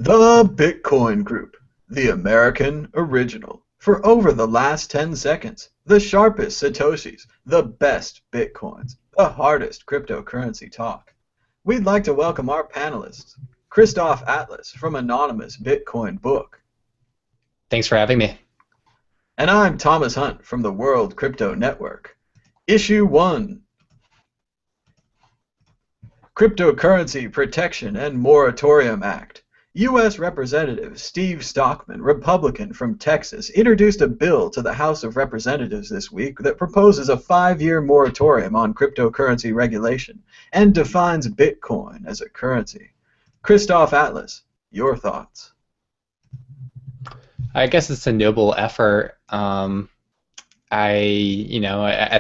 The Bitcoin Group, the American original. For over the last 10 seconds, the sharpest Satoshis, the best Bitcoins, the hardest cryptocurrency talk. We'd like to welcome our panelists, Christoph Atlas from Anonymous Bitcoin Book. Thanks for having me. And I'm Thomas Hunt from the World Crypto Network. Issue 1. Cryptocurrency Protection and Moratorium Act. U.S. Representative Steve Stockman, Republican from Texas, introduced a bill to the House of Representatives this week that proposes a 5-year moratorium on cryptocurrency regulation and defines Bitcoin as a currency. Christoph Atlas, your thoughts? I guess it's a noble effort. I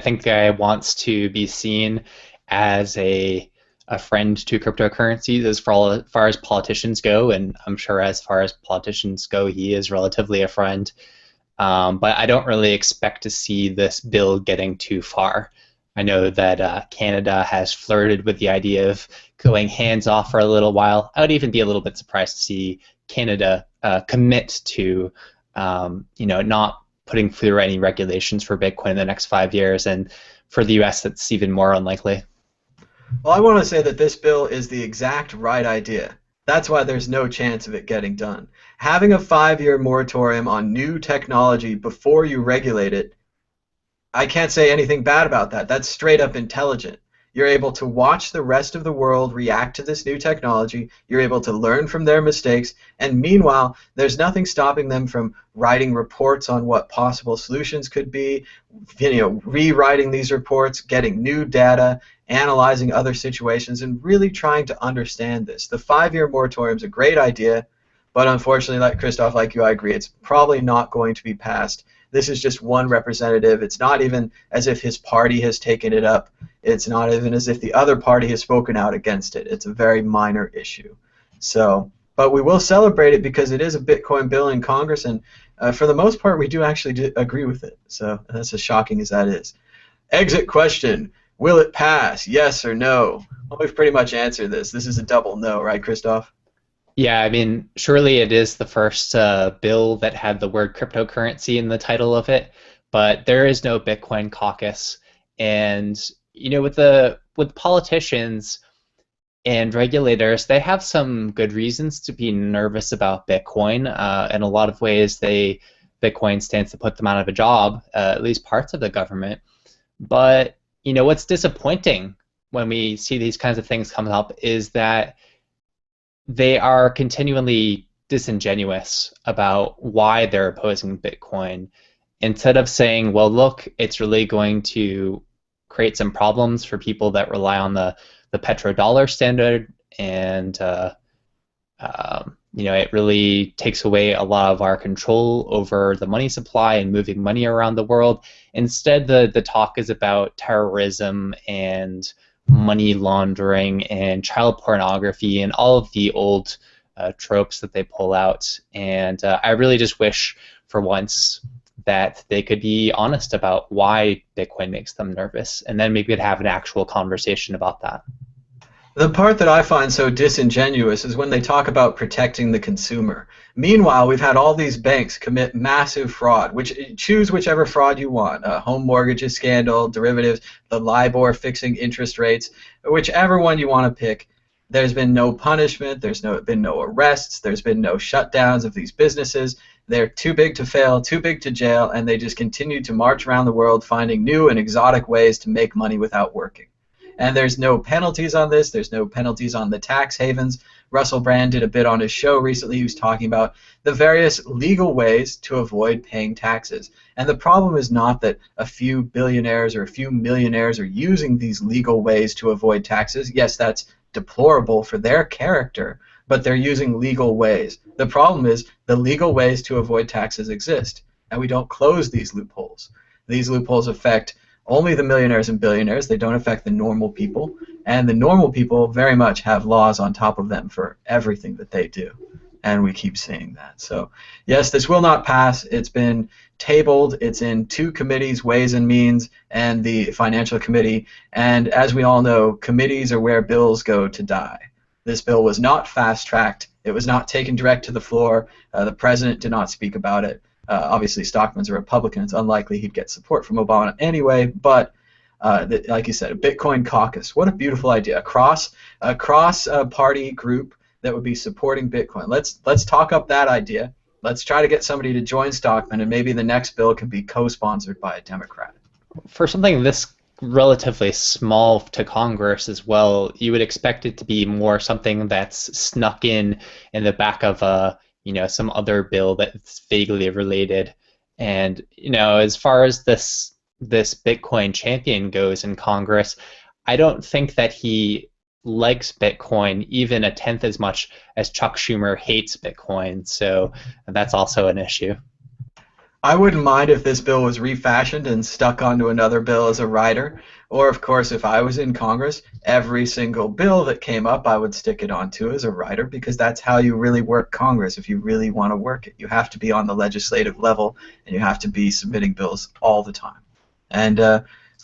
think I wants to be seen as a friend to cryptocurrencies as far as politicians go, and I'm sure as far as politicians go, he is relatively a friend. But I don't really expect to see this bill getting too far. I know that Canada has flirted with the idea of going hands-off for a little while. I would even be a little bit surprised to see Canada commit to not putting through any regulations for Bitcoin in the next 5 years, and for the U.S. that's even more unlikely. Well, I want to say that this bill is the exact right idea. That's why there's no chance of it getting done. Having a 5-year moratorium on new technology before you regulate it, I can't say anything bad about that. That's straight up intelligent. You're able to watch the rest of the world react to this new technology. You're able to learn from their mistakes. And meanwhile, there's nothing stopping them from writing reports on what possible solutions could be, rewriting these reports, getting new data, analyzing other situations, and really trying to understand this. The 5-year moratorium is a great idea, but unfortunately, like Christoph, like you, I agree, it's probably not going to be passed. This is just one representative. It's not even as if his party has taken it up. It's not even as if the other party has spoken out against it. It's a very minor issue. But we will celebrate it because it is a Bitcoin bill in Congress, and for the most part, we do actually agree with it. So that's as shocking as that is. Exit question. Will it pass? Yes or no? Well, we've pretty much answered this. This is a double no, right, Christoph? Yeah, I mean, surely it is the first bill that had the word cryptocurrency in the title of it, but there is no Bitcoin caucus. And with politicians and regulators, they have some good reasons to be nervous about Bitcoin. In a lot of ways, Bitcoin stands to put them out of a job, at least parts of the government. But what's disappointing when we see these kinds of things come up is that they are continually disingenuous about why they're opposing Bitcoin. Instead of saying, well, look, it's really going to create some problems for people that rely on the petrodollar standard, and it really takes away a lot of our control over the money supply and moving money around the world. Instead, the talk is about terrorism and money laundering and child pornography and all of the old tropes that they pull out. And I really just wish for once that they could be honest about why Bitcoin makes them nervous, and then maybe we could have an actual conversation about that. The part that I find so disingenuous is when they talk about protecting the consumer. Meanwhile, we've had all these banks commit massive fraud, choose whichever fraud you want, home mortgages scandal, derivatives, the LIBOR fixing interest rates, whichever one you want to pick. There's been no punishment, there's been no arrests, there's been no shutdowns of these businesses. They're too big to fail, too big to jail, and they just continue to march around the world finding new and exotic ways to make money without working. And there's no penalties on this. There's no penalties on the tax havens. Russell Brand did a bit on his show recently. He was talking about the various legal ways to avoid paying taxes. And the problem is not that a few billionaires or a few millionaires are using these legal ways to avoid taxes. Yes, that's deplorable for their character, but they're using legal ways. The problem is the legal ways to avoid taxes exist, and we don't close these loopholes. These loopholes affect only the millionaires and billionaires. They don't affect the normal people, and the normal people very much have laws on top of them for everything that they do, and we keep seeing that. So yes, this will not pass. It's been tabled. It's in 2 committees, Ways and Means and the Financial Committee, and as we all know, committees are where bills go to die. This bill was not fast-tracked. It was not taken direct to the floor. The president did not speak about it. Obviously, Stockman's a Republican. It's unlikely he'd get support from Obama anyway, but like you said, a Bitcoin caucus. What a beautiful idea. A cross-party group that would be supporting Bitcoin. Let's talk up that idea. Let's try to get somebody to join Stockman, and maybe the next bill can be co-sponsored by a Democrat. For something this relatively small to Congress as well, you would expect it to be more something that's snuck in the back of some other bill that's vaguely related. And as far as this Bitcoin champion goes in Congress, I don't think that he likes Bitcoin even a tenth as much as Chuck Schumer hates Bitcoin, so that's also an issue. I wouldn't mind if this bill was refashioned and stuck onto another bill as a rider, or of course if I was in Congress, every single bill that came up I would stick it onto as a rider, because that's how you really work Congress if you really want to work it. You have to be on the legislative level and you have to be submitting bills all the time. And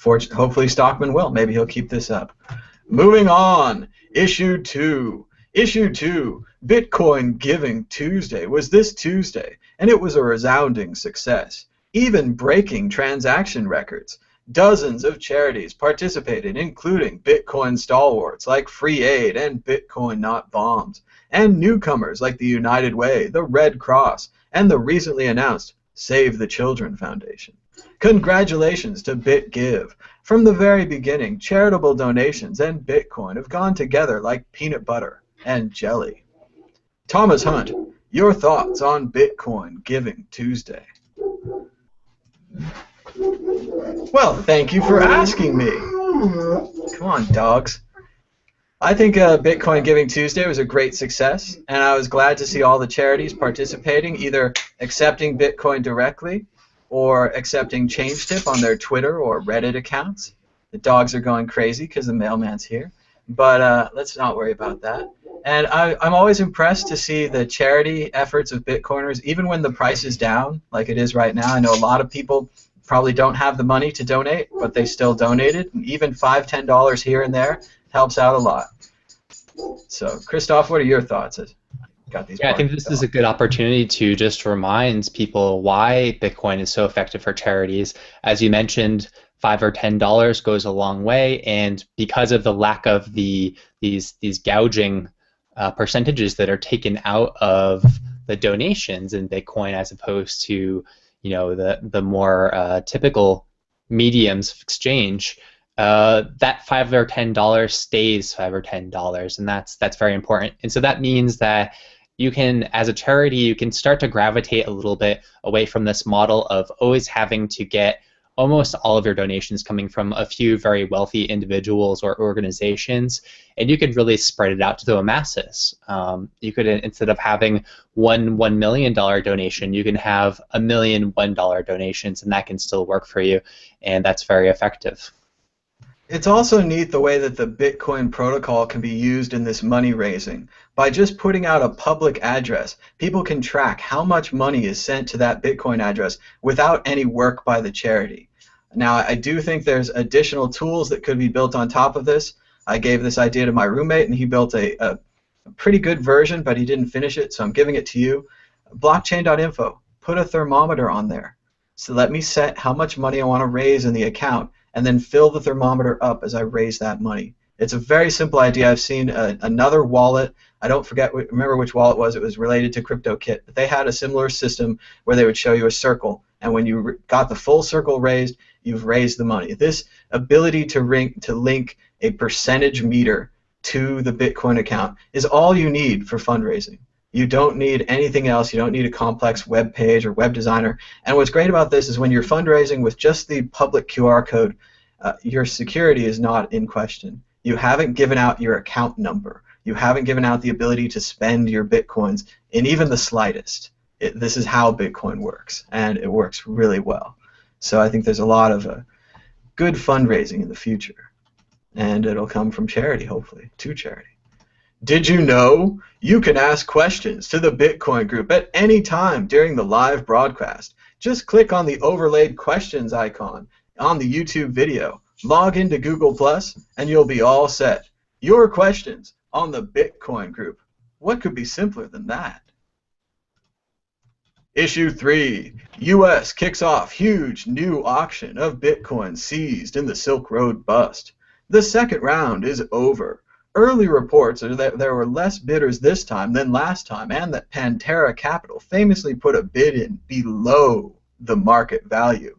hopefully Stockman will. Maybe he'll keep this up. Moving on, Issue 2. Issue 2, Bitcoin Giving Tuesday was this Tuesday, and it was a resounding success, even breaking transaction records. Dozens of charities participated, including Bitcoin stalwarts like Free Aid and Bitcoin Not Bombs, and newcomers like the United Way, the Red Cross, and the recently announced Save the Children Foundation. Congratulations to BitGive. From the very beginning, charitable donations and Bitcoin have gone together like peanut butter and jelly. Thomas Hunt, your thoughts on Bitcoin Giving Tuesday? Well, thank you for asking me. Come on, dogs. I think Bitcoin Giving Tuesday was a great success, and I was glad to see all the charities participating, either accepting Bitcoin directly or accepting ChangeTip on their Twitter or Reddit accounts. The dogs are going crazy because the mailman's here, but let's not worry about that. And I'm always impressed to see the charity efforts of Bitcoiners, even when the price is down, like it is right now. I know a lot of people probably don't have the money to donate, but they still donated. And even $5, $10 here and there helps out a lot. So, Christoph, what are your thoughts? I think this is a good opportunity to just remind people why Bitcoin is so effective for charities. As you mentioned, $5 or $10 goes a long way, and because of the lack of these gouging percentages that are taken out of the donations in Bitcoin, as opposed to the more typical mediums of exchange, that $5 or $10 stays $5 or $10, and that's very important. And so that means that you can, as a charity, you can start to gravitate a little bit away from this model of always having to get almost all of your donations coming from a few very wealthy individuals or organizations, and you could really spread it out to the masses. You could, instead of having one $1 million donation, you can have $1 million $1 donations, and that can still work for you, and that's very effective. It's also neat the way that the Bitcoin protocol can be used in this money raising. By just putting out a public address, people can track how much money is sent to that Bitcoin address without any work by the charity. Now, I do think there's additional tools that could be built on top of this. I gave this idea to my roommate, and he built a pretty good version, but he didn't finish it, so I'm giving it to you. Blockchain.info, put a thermometer on there. So let me set how much money I want to raise in the account, and then fill the thermometer up as I raise that money. It's a very simple idea. I've seen another wallet. I don't remember which wallet it was related to CryptoKit, but they had a similar system where they would show you a circle, and when you got the full circle raised, you've raised the money. This ability to link a percentage meter to the Bitcoin account is all you need for fundraising. You don't need anything else. You don't need a complex web page or web designer. And what's great about this is when you're fundraising with just the public QR code, your security is not in question. You haven't given out your account number. You haven't given out the ability to spend your Bitcoins in even the slightest. This is how Bitcoin works, and it works really well. So I think there's a lot of good fundraising in the future, and it'll come from charity, hopefully, to charity. Did you know you can ask questions to the Bitcoin group at any time during the live broadcast? Just click on the overlaid questions icon on the YouTube video, log into Google+, and you'll be all set. Your questions on the Bitcoin group. What could be simpler than that? Issue 3. U.S. kicks off huge new auction of Bitcoin seized in the Silk Road bust. The second round is over. Early reports are that there were less bidders this time than last time, and that Pantera Capital famously put a bid in below the market value.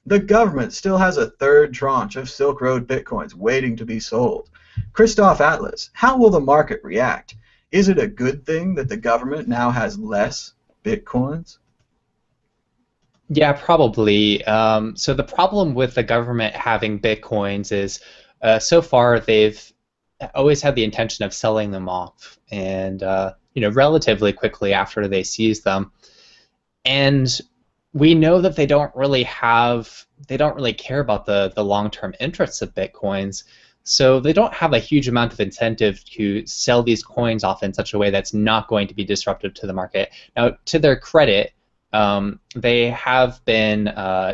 The government still has a third tranche of Silk Road Bitcoins waiting to be sold. Christoph Atlas, how will the market react? Is it a good thing that the government now has less Bitcoins? Yeah, probably. So the problem with the government having Bitcoins is so far they've always had the intention of selling them off, and relatively quickly after they seize them. And we know that they don't really care about the long-term interests of Bitcoins, so they don't have a huge amount of incentive to sell these coins off in such a way that's not going to be disruptive to the market. Now, to their credit, they have been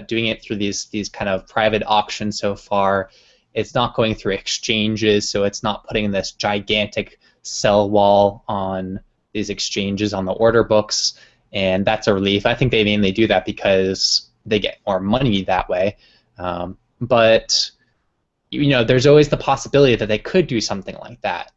doing it through these kind of private auctions so far. It's not going through exchanges, so it's not putting this gigantic sell wall on these exchanges on the order books, and that's a relief. I think they mainly do that because they get more money that way. But there's always the possibility that they could do something like that.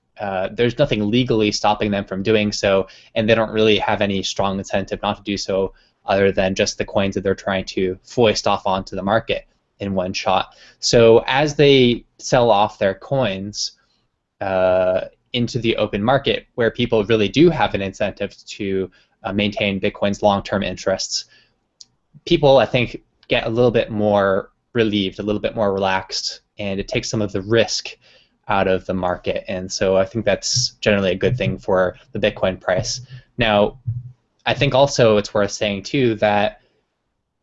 There's nothing legally stopping them from doing so, and they don't really have any strong incentive not to do so other than just the coins that they're trying to foist off onto the market in one shot. So as they sell off their coins into the open market, where people really do have an incentive to maintain Bitcoin's long-term interests, people, I think, get a little bit more relieved, a little bit more relaxed, and it takes some of the risk out of the market. And so I think that's generally a good thing for the Bitcoin price. Now, I think also it's worth saying too that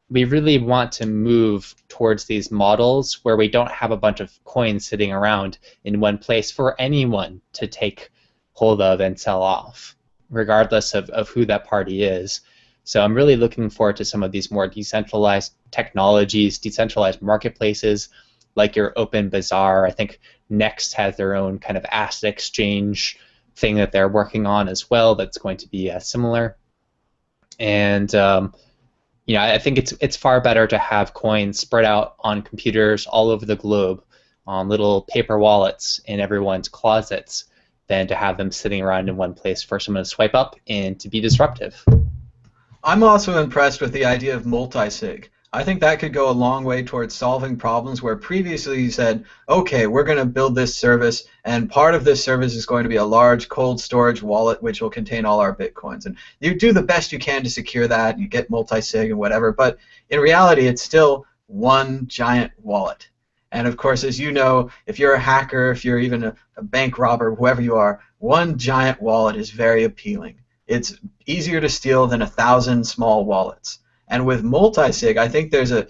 we really want to move towards these models where we don't have a bunch of coins sitting around in one place for anyone to take hold of and sell off, regardless of who that party is. So I'm really looking forward to some of these more decentralized technologies, decentralized marketplaces, like your Open Bazaar. I think Next has their own kind of asset exchange thing that they're working on as well that's going to be similar. And I think it's far better to have coins spread out on computers all over the globe on little paper wallets in everyone's closets than to have them sitting around in one place for someone to swipe up and to be disruptive. I'm also impressed with the idea of multi-sig. I think that could go a long way towards solving problems where previously you said, okay, we're going to build this service, and part of this service is going to be a large cold storage wallet which will contain all our Bitcoins. And you do the best you can to secure that, you get multi-sig and whatever, but in reality it's still one giant wallet. And of course, as you know, if you're a hacker, if you're even a bank robber, whoever you are, one giant wallet is very appealing. It's easier to steal than 1,000 small wallets. And with multi-sig, I think there's a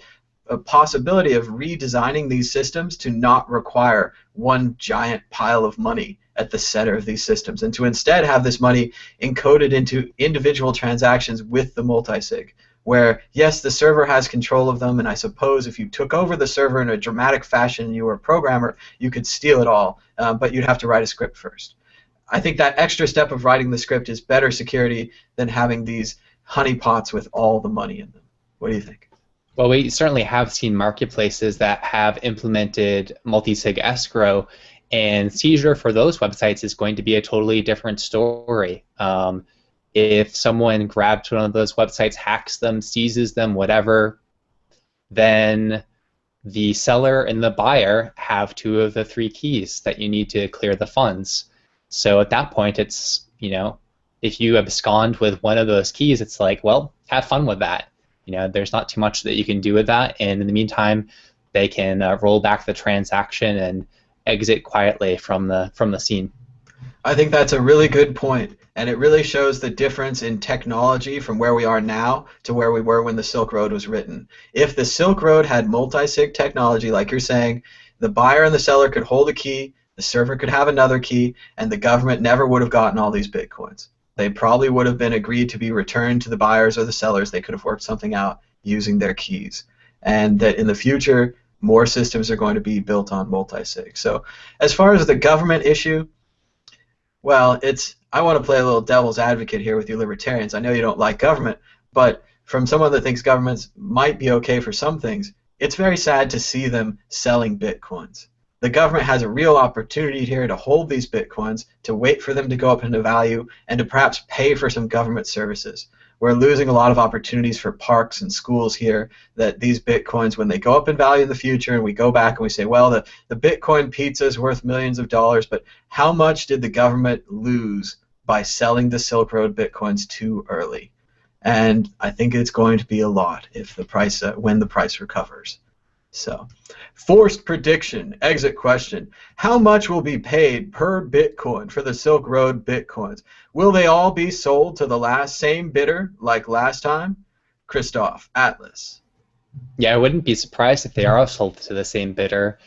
possibility of redesigning these systems to not require one giant pile of money at the center of these systems, and to instead have this money encoded into individual transactions with the multi-sig, where, yes, the server has control of them, and I suppose if you took over the server in a dramatic fashion and you were a programmer, you could steal it all, but you'd have to write a script first. I think that extra step of writing the script is better security than having these honeypots with all the money in them. What do you think? Well, we certainly have seen marketplaces that have implemented multi-sig escrow, and seizure for those websites is going to be a totally different story. If someone grabs one of those websites, hacks them, seizes them, whatever, then the seller and the buyer have two of the three keys that you need to clear the funds. So at that point, it's, if you abscond with one of those keys, it's like, well, have fun with that. There's not too much that you can do with that, and in the meantime, they can roll back the transaction and exit quietly from the scene. I think that's a really good point, and it really shows the difference in technology from where we are now to where we were when the Silk Road was written. If the Silk Road had multi-sig technology, like you're saying, the buyer and the seller could hold a key, the server could have another key, and the government never would have gotten all these Bitcoins. They probably would have been agreed to be returned to the buyers or the sellers. They could have worked something out using their keys. And that in the future, more systems are going to be built on multi-sig. So as far as the government issue, well, I want to play a little devil's advocate here with you libertarians. I know you don't like government, but from someone that thinks governments might be okay for some things, it's very sad to see them selling bitcoins. The government has a real opportunity here to hold these bitcoins, to wait for them to go up into value, and to perhaps pay for some government services. We're losing a lot of opportunities for parks and schools here, that these bitcoins, when they go up in value in the future and we go back and we say, well, the bitcoin pizza is worth millions of dollars, but how much did the government lose by selling the Silk Road bitcoins too early? And I think it's going to be a lot if the price, when the price recovers. So, forced prediction, exit question. How much will be paid per Bitcoin for the Silk Road Bitcoins? Will they all be sold to the same bidder like last time? Christoph, Atlas. Yeah, I wouldn't be surprised if they are sold to the same bidder,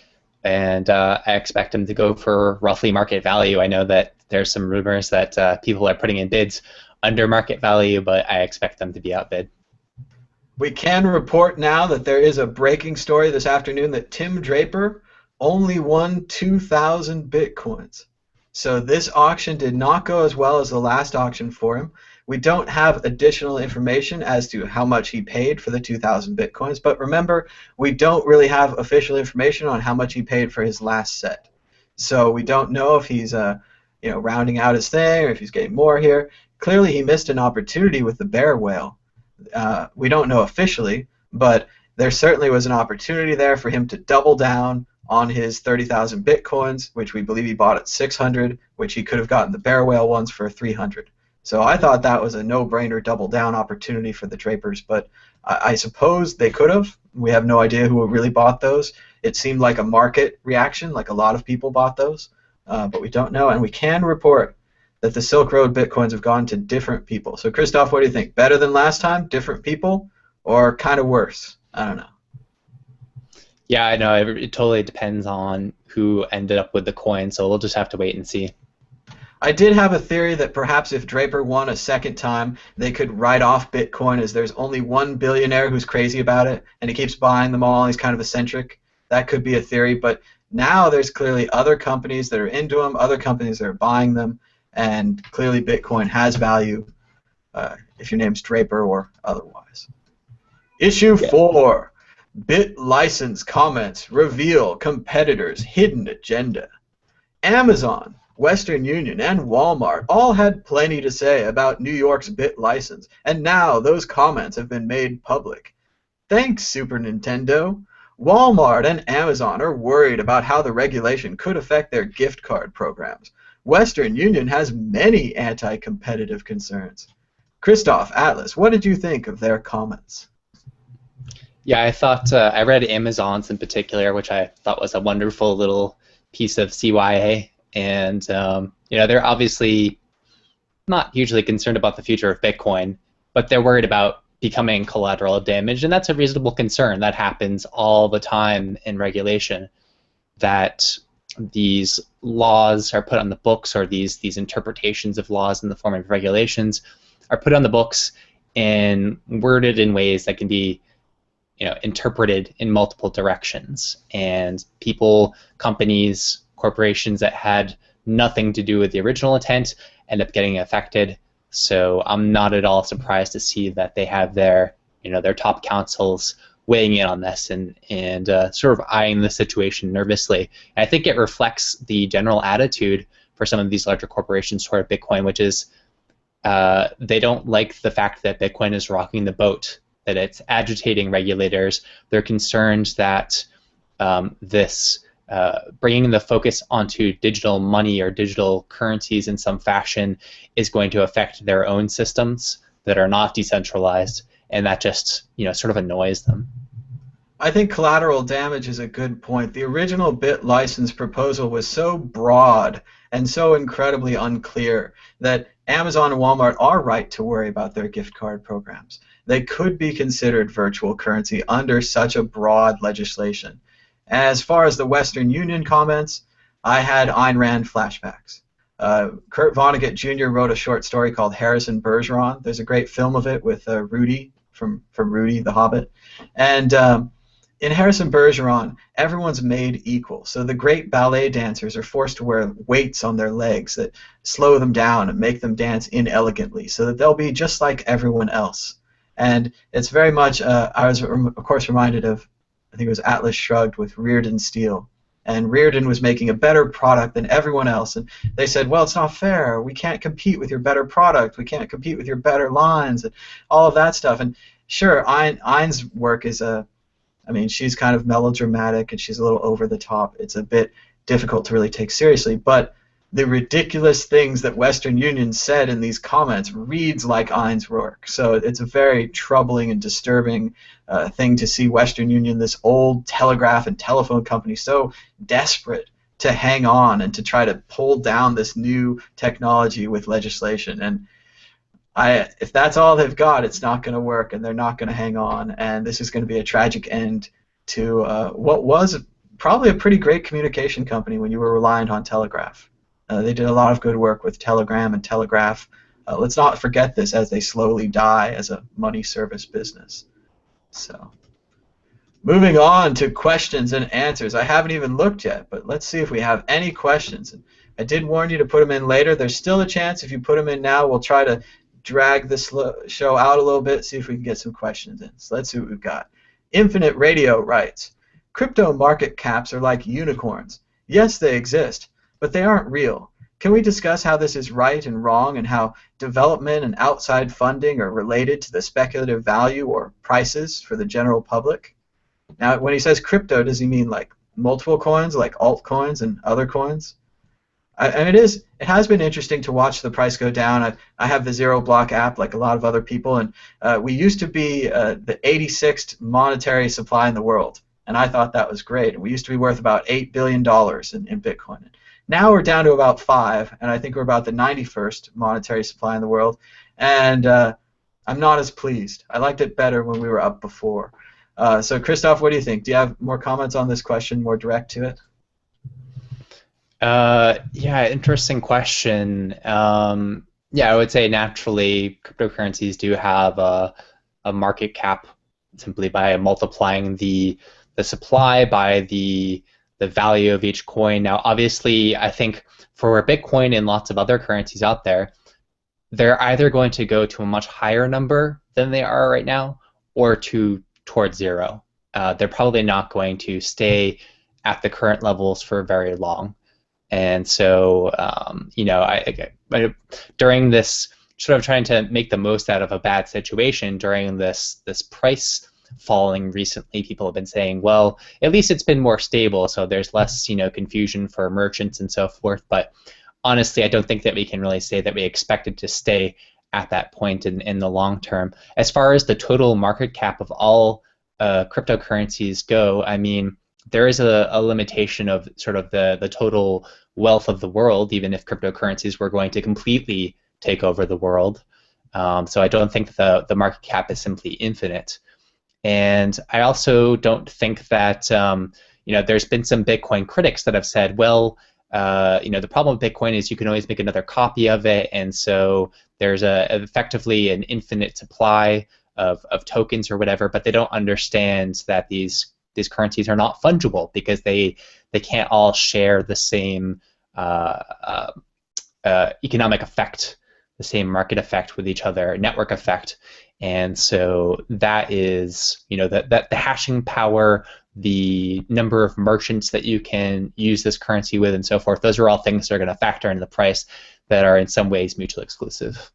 and I expect them to go for roughly market value. I know that there's some rumors that people are putting in bids under market value, but I expect them to be outbid. We can report now that there is a breaking story this afternoon that Tim Draper only won 2,000 bitcoins. So this auction did not go as well as the last auction for him. We don't have additional information as to how much he paid for the 2,000 bitcoins, but remember, we don't really have official information on how much he paid for his last set. So we don't know if he's rounding out his thing or if he's getting more here. Clearly he missed an opportunity with the bear whale. We don't know officially, but there certainly was an opportunity there for him to double down on his 30,000 bitcoins, which we believe he bought at 600, which he could have gotten the bear whale ones for 300. So I thought that was a no-brainer double down opportunity for the Drapers, but I suppose they could have. We have no idea who really bought those. It seemed like a market reaction, like a lot of people bought those, but we don't know, and we can report that the Silk Road bitcoins have gone to different people. So Christoph, what do you think? Better than last time, different people, or kind of worse? I don't know. Yeah, I know. It totally depends on who ended up with the coin, so we'll just have to wait and see. I did have a theory that perhaps if Draper won a second time, they could write off Bitcoin as there's only one billionaire who's crazy about it, and he keeps buying them all, and he's kind of eccentric. That could be a theory, but now there's clearly other companies that are into them, other companies that are buying them, and clearly Bitcoin has value if your name's Draper or otherwise. Issue 4. BitLicense comments reveal competitors' hidden agenda. Amazon, Western Union, and Walmart all had plenty to say about New York's BitLicense, and now those comments have been made public. Thanks, Super Nintendo. Walmart and Amazon are worried about how the regulation could affect their gift card programs. Western Union has many anti-competitive concerns. Christoph, Atlas, what did you think of their comments? Yeah, I thought I read Amazon's in particular, which I thought was a wonderful little piece of CYA, and they're obviously not hugely concerned about the future of Bitcoin, but they're worried about becoming collateral damage, and that's a reasonable concern. That happens all the time in regulation, that these laws are put on the books, or these interpretations of laws in the form of regulations are put on the books and worded in ways that can be interpreted in multiple directions. And people, companies, corporations that had nothing to do with the original intent end up getting affected. So I'm not at all surprised to see that they have their top counsels weighing in on this and sort of eyeing the situation nervously. And I think it reflects the general attitude for some of these larger corporations toward Bitcoin, which is they don't like the fact that Bitcoin is rocking the boat, that it's agitating regulators. They're concerned that this bringing the focus onto digital money or digital currencies in some fashion is going to affect their own systems that are not decentralized, and that just sort of annoys them. I think collateral damage is a good point. The original BitLicense proposal was so broad and so incredibly unclear that Amazon and Walmart are right to worry about their gift card programs. They could be considered virtual currency under such a broad legislation. As far as the Western Union comments, I had Ayn Rand flashbacks. Kurt Vonnegut Jr. wrote a short story called Harrison Bergeron. There's a great film of it with Rudy from Rudy the Hobbit. And in Harrison Bergeron, everyone's made equal. So the great ballet dancers are forced to wear weights on their legs that slow them down and make them dance inelegantly so that they'll be just like everyone else. And it's very much, I was, of course, reminded of, I think it was Atlas Shrugged with Reardon Steele. And Reardon was making a better product than everyone else. And they said, well, it's not fair. We can't compete with your better product. We can't compete with your better lines and all of that stuff. And sure, Ein's work is I mean, she's kind of melodramatic and she's a little over the top. It's a bit difficult to really take seriously, but the ridiculous things that Western Union said in these comments reads like Ein's work. So it's a very troubling and disturbing thing to see Western Union, this old telegraph and telephone company, so desperate to hang on and to try to pull down this new technology with legislation. And if that's all they've got, it's not going to work, and they're not going to hang on, and this is going to be a tragic end to what was probably a pretty great communication company when you were reliant on telegraph. They did a lot of good work with telegram and telegraph. Let's not forget this as they slowly die as a money service business. So, moving on to questions and answers. I haven't even looked yet, but let's see if we have any questions. I did warn you to put them in later. There's still a chance if you put them in now, we'll try to drag this show out a little bit, see if we can get some questions in. So let's see what we've got. Infinite Radio writes, crypto market caps are like unicorns. Yes, they exist, but they aren't real. Can we discuss how this is right and wrong and how development and outside funding are related to the speculative value or prices for the general public? Now, when he says crypto, does he mean like multiple coins, like altcoins and other coins? And it has been interesting to watch the price go down. I have the Zero Block app like a lot of other people, and we used to be the 86th monetary supply in the world, and I thought that was great. And we used to be worth about $8 billion in Bitcoin. Now we're down to about 5, and I think we're about the 91st monetary supply in the world, and I'm not as pleased. I liked it better when we were up before. So Christoph, what do you think? Do you have more comments on this question, more direct to it? Yeah, interesting question. Yeah, I would say naturally cryptocurrencies do have a market cap simply by multiplying the supply by the value of each coin. Now, obviously, I think for Bitcoin and lots of other currencies out there, they're either going to go to a much higher number than they are right now, or towards zero. They're probably not going to stay at the current levels for very long. And so, you know, I during this sort of trying to make the most out of a bad situation during this price falling recently, people have been saying, well, at least it's been more stable, so there's less, you know, confusion for merchants and so forth. But honestly, I don't think that we can really say that we expect it to stay at that point in the long term. As far as the total market cap of all cryptocurrencies go, I mean, there is a limitation of sort of the total wealth of the world, even if cryptocurrencies were going to completely take over the world. So I don't think the market cap is simply infinite. And I also don't think that, you know, there's been some Bitcoin critics that have said, well, you know, the problem with Bitcoin is you can always make another copy of it, and so there's effectively an infinite supply of tokens or whatever, but they don't understand that these currencies are not fungible because they can't all share the same economic effect, the same market effect with each other, network effect. And so that is, you know, the hashing power, the number of merchants that you can use this currency with, and so forth. Those are all things that are going to factor into the price that are in some ways mutually exclusive.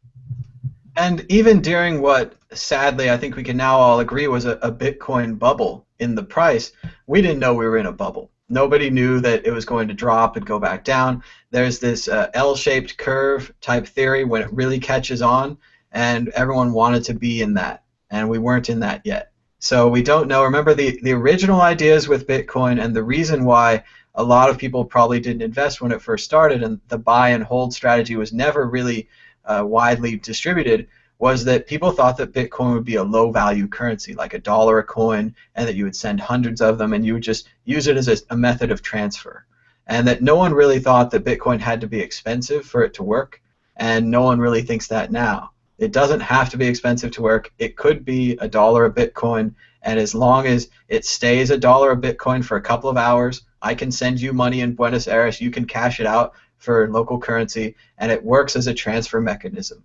And even during what, sadly, I think we can now all agree was a Bitcoin bubble in the price, we didn't know we were in a bubble. Nobody knew that it was going to drop and go back down. There's this L-shaped curve type theory when it really catches on, and everyone wanted to be in that, and we weren't in that yet. So we don't know. Remember the original ideas with Bitcoin, and the reason why a lot of people probably didn't invest when it first started, and the buy and hold strategy was never really widely distributed, was that people thought that Bitcoin would be a low-value currency, like $1 a coin, and that you would send hundreds of them, and you would just use it as a method of transfer. And that no one really thought that Bitcoin had to be expensive for it to work, and no one really thinks that now. It doesn't have to be expensive to work. It could be $1 a Bitcoin, and as long as it stays $1 a Bitcoin for a couple of hours, I can send you money in Buenos Aires. You can cash it out for local currency, and it works as a transfer mechanism.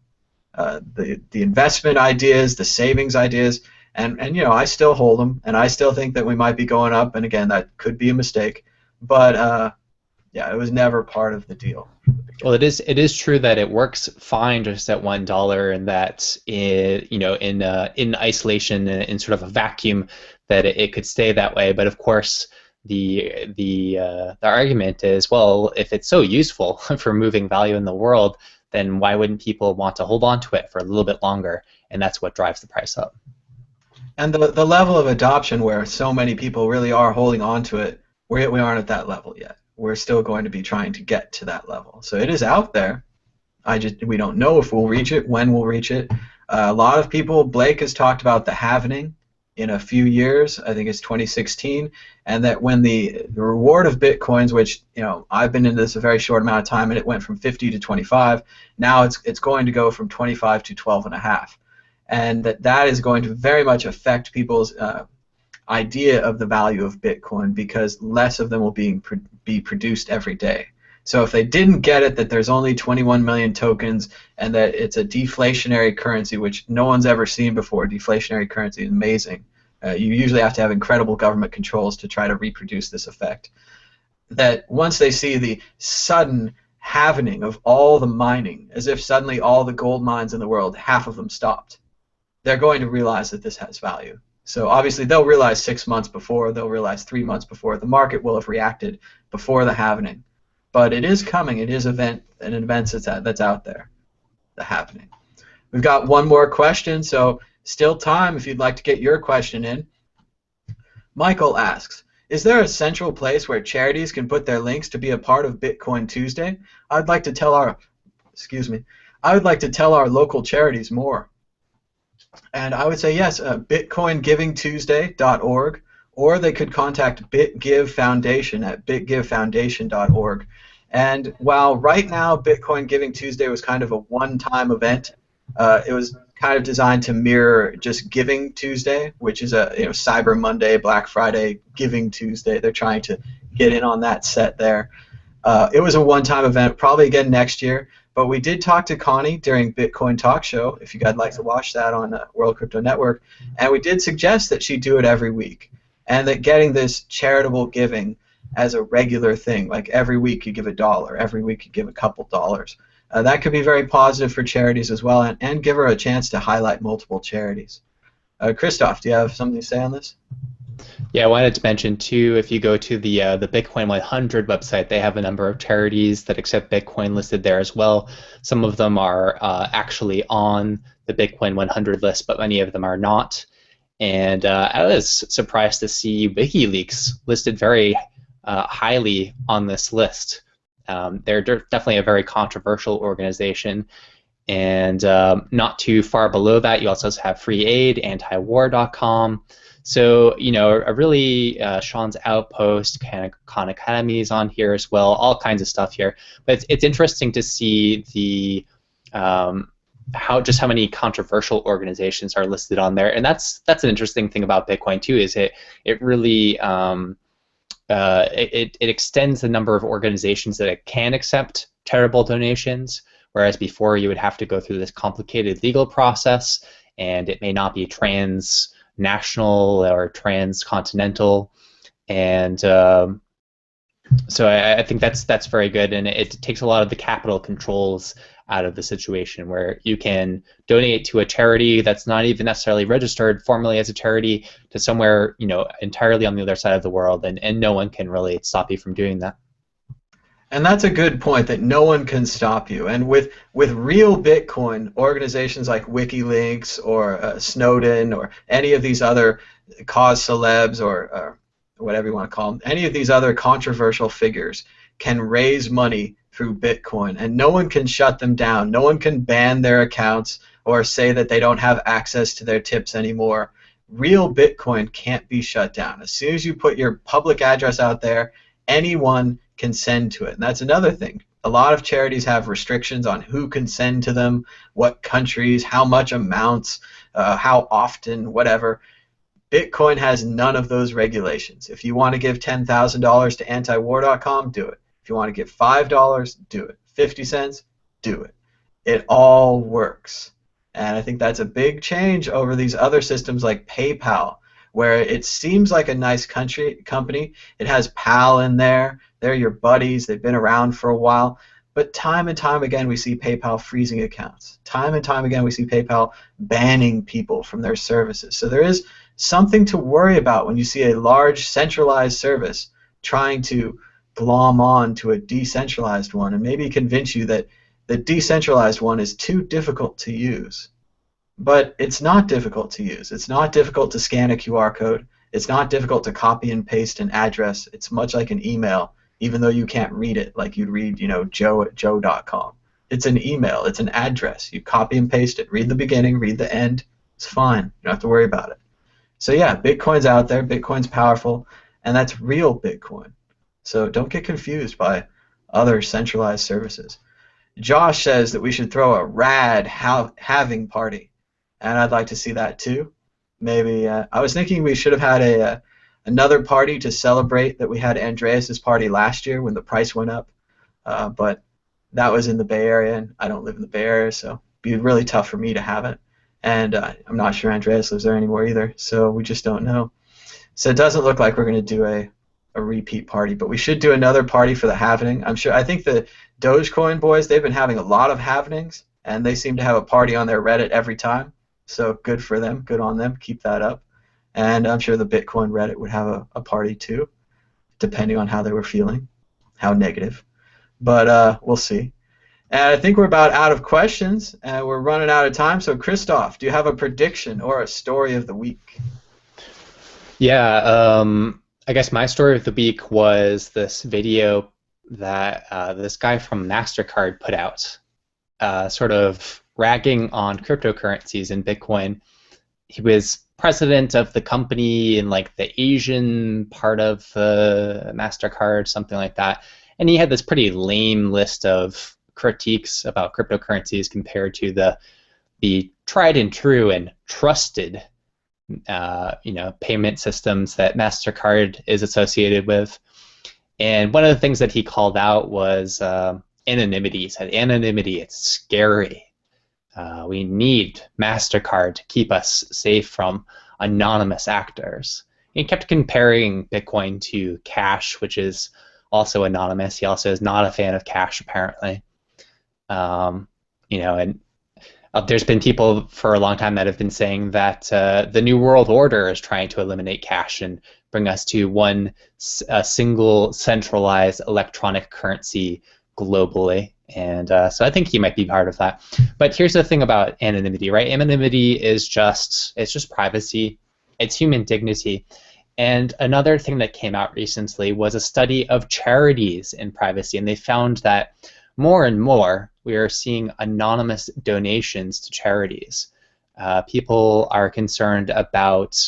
The investment ideas, the savings ideas, and you know, I still hold them, and I still think that we might be going up. And again, that could be a mistake, but yeah, it was never part of the deal. Well, it is true that it works fine just at $1, and that you know, in isolation, in sort of a vacuum, that it could stay that way. But of course, the argument is, well, if it's so useful for moving value in the world, then why wouldn't people want to hold on to it for a little bit longer? And that's what drives the price up. And the level of adoption where so many people really are holding on to it, we aren't at that level yet. We're still going to be trying to get to that level. So it is out there. We don't know if we'll reach it, when we'll reach it. A lot of people, Blake has talked about the halvening in a few years. I think it's 2016, and that when the reward of Bitcoins, which, you know, I've been in this a very short amount of time, and it went from 50 to 25. Now it's going to go from 25 to 12.5, and that is going to very much affect people's idea of the value of Bitcoin, because less of them will be produced every day. So if they didn't get it, that there's only 21 million tokens and that it's a deflationary currency, which no one's ever seen before. Deflationary currency is amazing. You usually have to have incredible government controls to try to reproduce this effect. That once they see the sudden halvening of all the mining, as if suddenly all the gold mines in the world, half of them stopped, they're going to realize that this has value. So obviously they'll realize 6 months before, they'll realize 3 months before. The market will have reacted before the halvening. But it is coming. It is an event that's out there, the happening. We've got one more question, so still time if you'd like to get your question in. Michael asks, is there a central place where charities can put their links to be a part of Bitcoin Tuesday? I'd like to tell our local charities more. And I would say yes, bitcoingivingtuesday.org, or they could contact BitGive Foundation at bitgivefoundation.org. And while right now Bitcoin Giving Tuesday was kind of a one-time event, it was kind of designed to mirror just Giving Tuesday, which is a Cyber Monday, Black Friday, Giving Tuesday. They're trying to get in on that set there. It was a one-time event, probably again next year. But we did talk to Connie during Bitcoin Talk Show, if you guys like to watch that on World Crypto Network, and we did suggest that she do it every week, and that getting this charitable giving as a regular thing, like every week you give $1, every week you give a couple dollars, that could be very positive for charities as well, and give her a chance to highlight multiple charities. Christoph, do you have something to say on this? Yeah, I wanted to mention too, if you go to the Bitcoin 100 website, they have a number of charities that accept Bitcoin listed there as well. Some of them are actually on the Bitcoin 100 list, but many of them are not. And I was surprised to see WikiLeaks listed very highly on this list. They're definitely a very controversial organization. And not too far below that, you also have Free Aid, antiwar.com. So, a really Sean's Outpost, Khan Academy is on here as well, all kinds of stuff here. But it's interesting to see the how many controversial organizations are listed on there, and that's an interesting thing about Bitcoin too. Is it really it extends the number of organizations that it can accept charitable donations, whereas before you would have to go through this complicated legal process, and it may not be transnational or transcontinental, and so I think that's very good, and it takes a lot of the capital controls out of the situation, where you can donate to a charity that's not even necessarily registered formally as a charity to somewhere entirely on the other side of the world, and no one can really stop you from doing that. And that's a good point, that no one can stop you. And with real Bitcoin, organizations like WikiLeaks or Snowden or any of these other cause celebs or whatever you want to call them, any of these other controversial figures can raise money through Bitcoin, and no one can shut them down. No one can ban their accounts or say that they don't have access to their tips anymore. Real Bitcoin can't be shut down. As soon as you put your public address out there, anyone can send to it. And that's another thing. A lot of charities have restrictions on who can send to them, what countries, how much amounts, how often, whatever. Bitcoin has none of those regulations. If you want to give $10,000 to antiwar.com, do it. If you want to give $5, do it. 50 cents, do it. It all works. And I think that's a big change over these other systems like PayPal, where it seems like a nice company. It has PAL in there. They're your buddies. They've been around for a while. But time and time again, we see PayPal freezing accounts. Time and time again, we see PayPal banning people from their services. So there is something to worry about when you see a large centralized service trying to glom on to a decentralized one and maybe convince you that the decentralized one is too difficult to use. But it's not difficult to use. It's not difficult to scan a QR code. It's not difficult to copy and paste an address. It's much like an email, even though you can't read it like you'd read, Joe at joe.com. It's an email. It's an address. You copy and paste it. Read the beginning, read the end. It's fine. You don't have to worry about it. So yeah, Bitcoin's out there. Bitcoin's powerful, and that's real Bitcoin. So don't get confused by other centralized services. Josh says that we should throw a rad halving party, and I'd like to see that too. Maybe I was thinking we should have had another party to celebrate that we had Andreas's party last year when the price went up, but that was in the Bay Area, and I don't live in the Bay Area, so it'd be really tough for me to have it. And I'm not sure Andreas lives there anymore either, so we just don't know. So it doesn't look like we're going to do a repeat party, but we should do another party for the halvening. I think the Dogecoin boys, they've been having a lot of halvenings, and they seem to have a party on their Reddit every time. So good for them, good on them, keep that up. And I'm sure the Bitcoin Reddit would have a party too, depending on how they were feeling, how negative. But we'll see. And I think we're about out of questions, and we're running out of time. So Christoph, do you have a prediction or a story of the week? Yeah, I guess my story of the week was this video that this guy from MasterCard put out, sort of ragging on cryptocurrencies and Bitcoin. He was president of the company in like the Asian part of MasterCard, something like that, and he had this pretty lame list of critiques about cryptocurrencies compared to the tried and true and trusted payment systems that MasterCard is associated with. And one of the things that he called out was anonymity. He said, anonymity, it's scary. We need MasterCard to keep us safe from anonymous actors. He kept comparing Bitcoin to cash, which is also anonymous. He also is not a fan of cash, apparently. And there's been people for a long time that have been saying that the New World Order is trying to eliminate cash and bring us to one single centralized electronic currency globally. And so I think he might be part of that. But here's the thing about anonymity, right? Anonymity is just privacy. It's human dignity. And another thing that came out recently was a study of charities and privacy, and they found that more and more we are seeing anonymous donations to charities. People are concerned about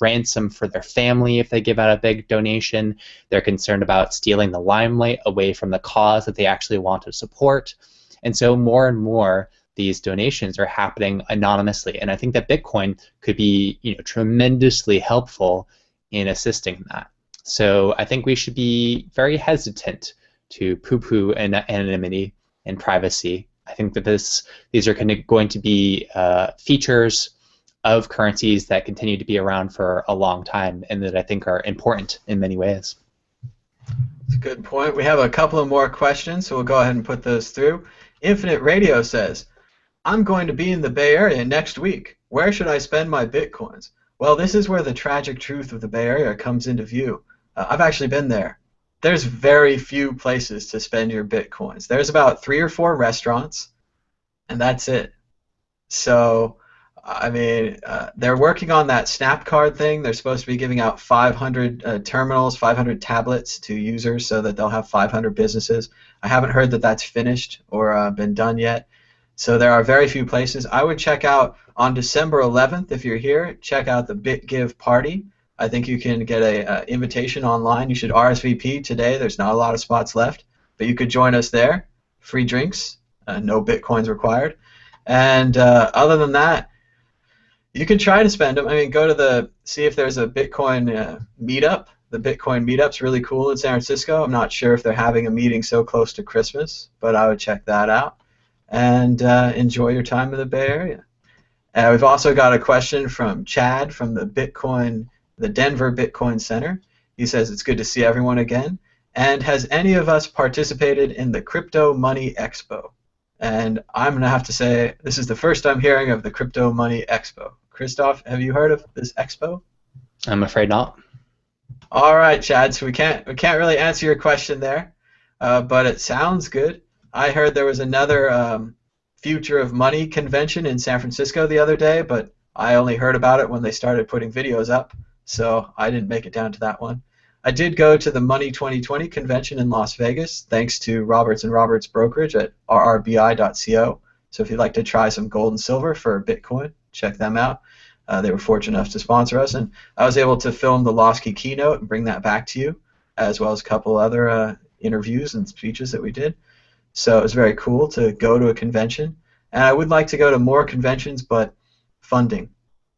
ransom for their family if they give out a big donation. They're concerned about stealing the limelight away from the cause that they actually want to support. And so more and more these donations are happening anonymously. And I think that Bitcoin could be tremendously helpful in assisting that. So I think we should be very hesitant to poo-poo anonymity and privacy. I think that these are going to be features of currencies that continue to be around for a long time and that I think are important in many ways. That's a good point. We have a couple of more questions, so we'll go ahead and put those through. Infinite Radio says, I'm going to be in the Bay Area next week. Where should I spend my Bitcoins? Well, this is where the tragic truth of the Bay Area comes into view. I've actually been there. There's very few places to spend your Bitcoins. There's about 3 or 4 restaurants, and that's it. So, I mean, they're working on that Snap card thing. They're supposed to be giving out 500 terminals, 500 tablets to users so that they'll have 500 businesses. I haven't heard that that's finished or been done yet. So there are very few places. I would check out on December 11th, if you're here, check out the BitGive party. I think you can get an invitation online. You should RSVP today. There's not a lot of spots left. but you could join us there. Free drinks, no Bitcoins required. And other than that, you can try to spend them. I mean, see if there's a Bitcoin meetup. The Bitcoin meetup's really cool in San Francisco. I'm not sure if they're having a meeting so close to Christmas, but I would check that out. And enjoy your time in the Bay Area. We've also got a question from Chad from the Denver Bitcoin Center. He says, it's good to see everyone again. And has any of us participated in the Crypto Money Expo? And I'm going to have to say, this is the first I'm hearing of the Crypto Money Expo. Christoph, have you heard of this expo? I'm afraid not. All right, Chad, so we can't really answer your question there, but it sounds good. I heard there was another Future of Money convention in San Francisco the other day, but I only heard about it when they started putting videos up, so I didn't make it down to that one. I did go to the Money 2020 convention in Las Vegas, thanks to Roberts & Roberts brokerage at rrbi.co. So if you'd like to try some gold and silver for Bitcoin, check them out. They were fortunate enough to sponsor us, and I was able to film the Losky keynote and bring that back to you, as well as a couple other interviews and speeches that we did. So it was very cool to go to a convention, and I would like to go to more conventions, but funding.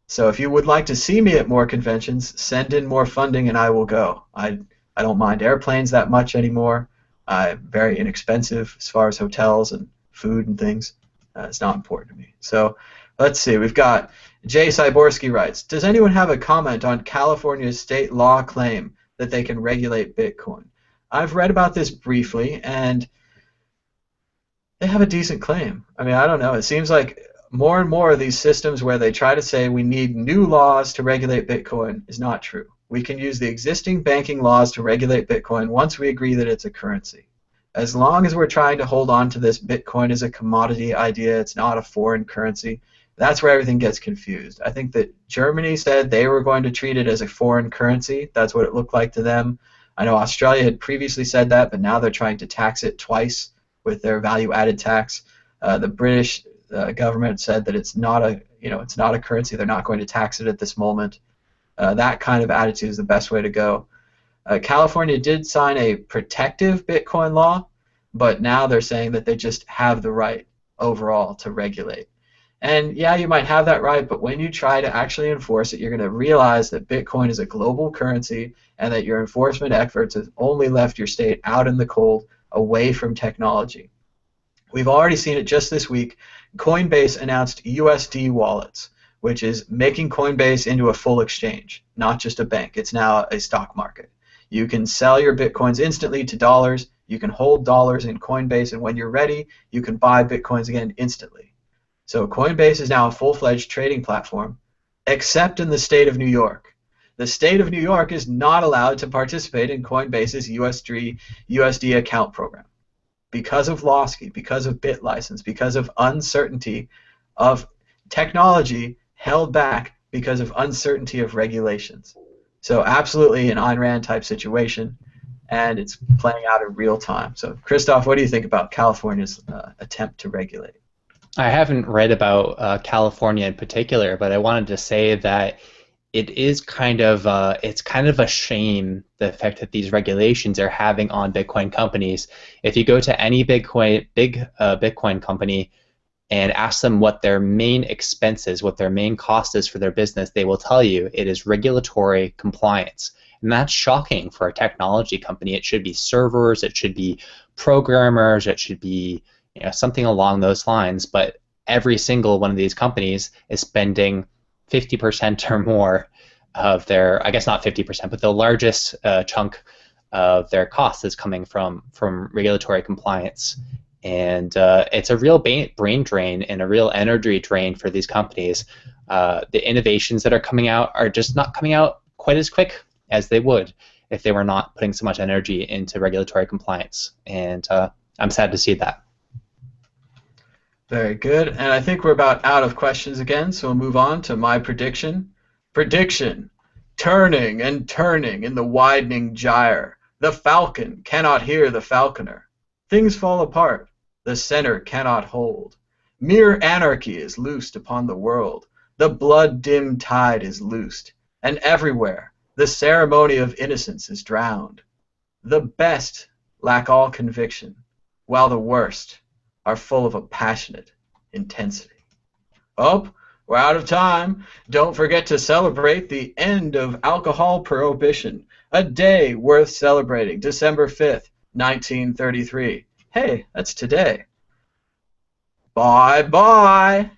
So if you would like to see me at more conventions, send in more funding and I will go. I don't mind airplanes that much anymore. Very inexpensive as far as hotels and food and things. It's not important to me. So let's see. We've got Jay Cyborski writes, does anyone have a comment on California's state law claim that they can regulate Bitcoin? I've read about this briefly, and they have a decent claim. I mean, I don't know. It seems like more and more of these systems where they try to say we need new laws to regulate Bitcoin is not true. We can use the existing banking laws to regulate Bitcoin once we agree that it's a currency. As long as we're trying to hold on to this Bitcoin as a commodity idea, it's not a foreign currency, that's where everything gets confused. I think that Germany said they were going to treat it as a foreign currency. That's what it looked like to them. I know Australia had previously said that, but now they're trying to tax it twice with their value-added tax. The British government said that it's not a currency. They're not going to tax it at this moment. That kind of attitude is the best way to go. California did sign a protective Bitcoin law, but now they're saying that they just have the right overall to regulate. And yeah, you might have that right, but when you try to actually enforce it, you're going to realize that Bitcoin is a global currency and that your enforcement efforts have only left your state out in the cold, away from technology. We've already seen it just this week. Coinbase announced USD wallets, which is making Coinbase into a full exchange, not just a bank. It's now a stock market. You can sell your Bitcoins instantly to dollars. You can hold dollars in Coinbase, and when you're ready, you can buy Bitcoins again instantly. So Coinbase is now a full-fledged trading platform, except in the state of New York. The state of New York is not allowed to participate in Coinbase's USD account program because of Losky, because of BitLicense, because of uncertainty of technology held back because of uncertainty of regulations. So absolutely an Ayn Rand type situation, and it's playing out in real time. So Christoph, what do you think about California's attempt to regulate? I haven't read about California in particular, but I wanted to say that it is kind of a shame the effect that these regulations are having on Bitcoin companies. If you go to any big Bitcoin company and ask them what their main expense is, what their main cost is for their business, they will tell you it is regulatory compliance. And that's shocking for a technology company. It should be servers, it should be programmers, it should be something along those lines. But every single one of these companies is spending 50% or more of their, I guess not 50%, but the largest chunk of their cost is coming from regulatory compliance. And it's a real brain drain and a real energy drain for these companies. The innovations that are coming out are just not coming out quite as quick as they would if they were not putting so much energy into regulatory compliance. And I'm sad to see that. Very good. And I think we're about out of questions again, so we'll move on to my prediction. Prediction. Turning and turning in the widening gyre. The falcon cannot hear the falconer. Things fall apart. The center cannot hold. Mere anarchy is loosed upon the world. The blood-dimmed tide is loosed. And everywhere the ceremony of innocence is drowned. The best lack all conviction, while the worst are full of a passionate intensity. Oh, we're out of time. Don't forget to celebrate the end of alcohol prohibition. A day worth celebrating, December 5th, 1933. Hey, that's today. Bye-bye.